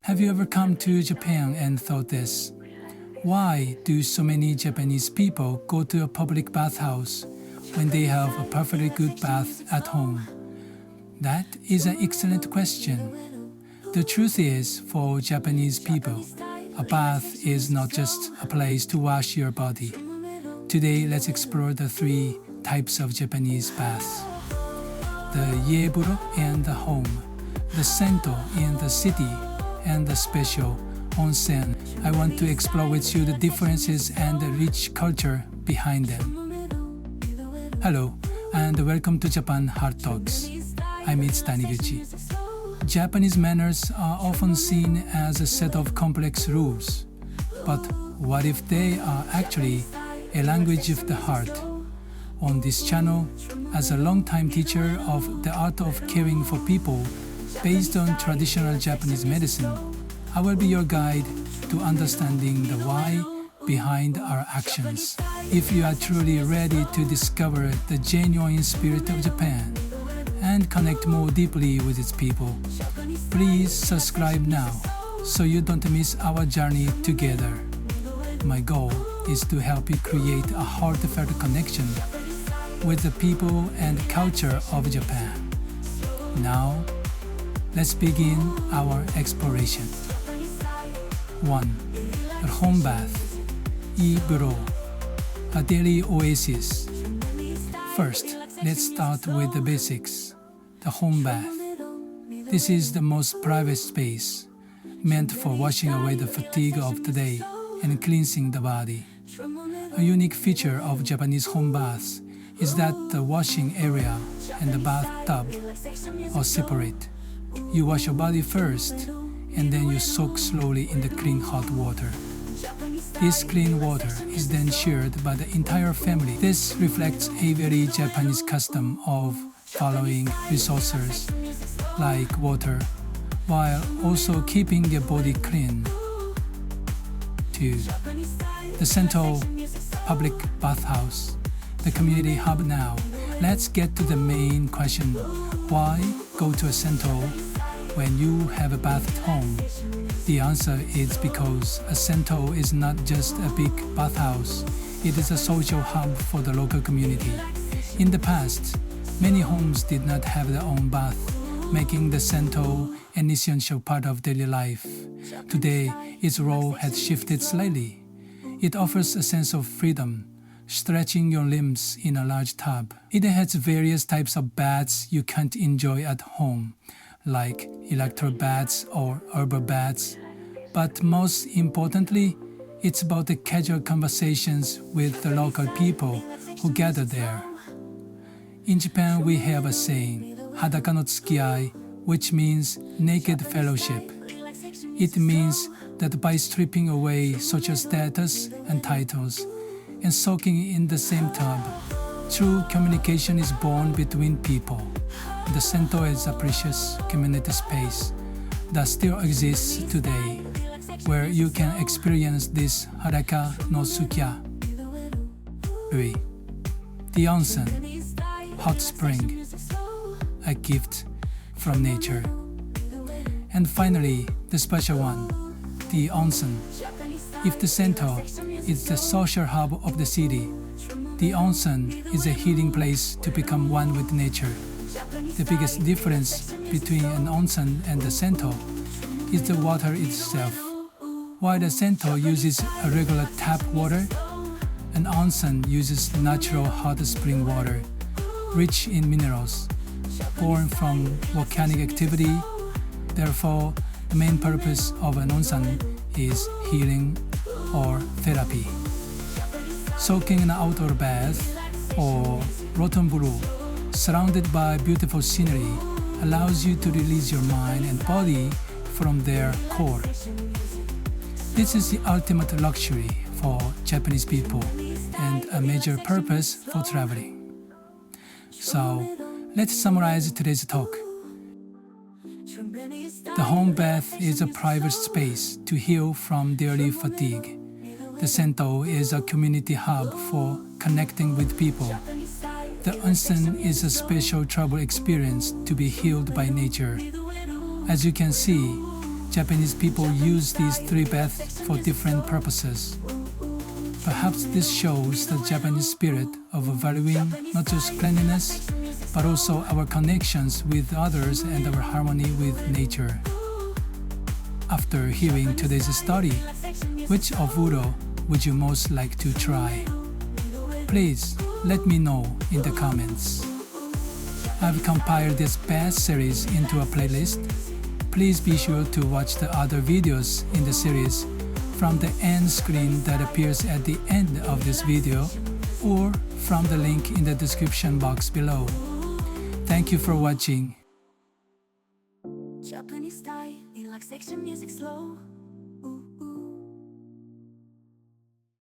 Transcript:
Have you ever come to Japan and thought this? Why do so many Japanese people go to a public bathhouse when they have a perfectly good bath at home? That is an excellent question. The truth is, for Japanese people, a bath is not just a place to wash your body. Today, let's explore the three types of Japanese baths: the Ie-buro and the home, the Sento in the city, and the special Onsen. I want to explore with you the differences and the rich culture behind them. Hello, and welcome to Japan Heart Talks. I'm Mitz Taniguchi. Japanese manners are often seen as a set of complex rules. But what if they are actually a language of the heart? On this channel, as a long-time teacher of the art of caring for people based on traditional Japanese medicine, I will be your guide to understanding the why behind our actions. If you are truly ready to discover the genuine spirit of Japan and connect more deeply with its people, please subscribe now so you don't miss our journey together. My goal is to help you create a heartfelt connection with the people and culture of Japan. Now, let's begin our exploration. 1. The home bath, Ie-buro, a daily oasis. First, let's start with the basics. The home bath. This is the most private space, meant for washing away the fatigue of the day and cleansing the body. A unique feature of Japanese home baths is that the washing area and the bathtub are separate. You wash your body first, and then you soak slowly in the clean hot water. This clean water is then shared by the entire family. This reflects a very Japanese custom of following resources like water, while also keeping your body clean. 2. The Sento public bathhouse, the community hub. Now, let's get to the main question. Why go to a Sento when you have a bath at home? The answer is because a Sento is not just a big bathhouse. It is a social hub for the local community. In the past, many homes did not have their own bath, making the Sento an essential part of daily life. Today, its role has shifted slightly. It offers a sense of freedom, stretching your limbs in a large tub. It has various types of baths you can't enjoy at home, like electro baths or herbal baths. But most importantly, it's about the casual conversations with the local people who gather there. In Japan, we have a saying, Hadaka no Tsukiai, which means naked fellowship. It means that by stripping away social status and titles and soaking in the same tub, true communication is born between people. The Sento is a precious community space that still exists today, where you can experience this Hadaka no Tsukiai. 3. The Onsen, hot spring, a gift from nature. And finally, the special one, the Onsen. If the Sento is the social hub of the city, the Onsen is a healing place to become one with nature. The biggest difference between an Onsen and the Sento is the water itself. While the Sento uses a regular tap water, an Onsen uses natural hot spring water, rich in minerals, born from volcanic activity. Therefore, the main purpose of an Onsen is healing or therapy. Soaking in an outdoor bath or Rotonburo, surrounded by beautiful scenery, allows you to release your mind and body from their core. This is the ultimate luxury for Japanese people and a major purpose for traveling. So, let's summarize today's talk. The home bath is a private space to heal from daily fatigue. The Sento is a community hub for connecting with people. The onsen is a special travel experience to be healed by nature. As you can see, Japanese people use these 3 baths for different purposes. Perhaps this shows the Japanese spirit of valuing not just cleanliness, but also our connections with others and our harmony with nature. After hearing today's story, which Ie-buro would you most like to try? Please let me know in the comments. I've compiled this bath series into a playlist. Please be sure to watch the other videos in the series from the end screen that appears at the end of this video or from the link in the description box below. Thank you for watching. Japanese style, relaxation music slow. Ooh.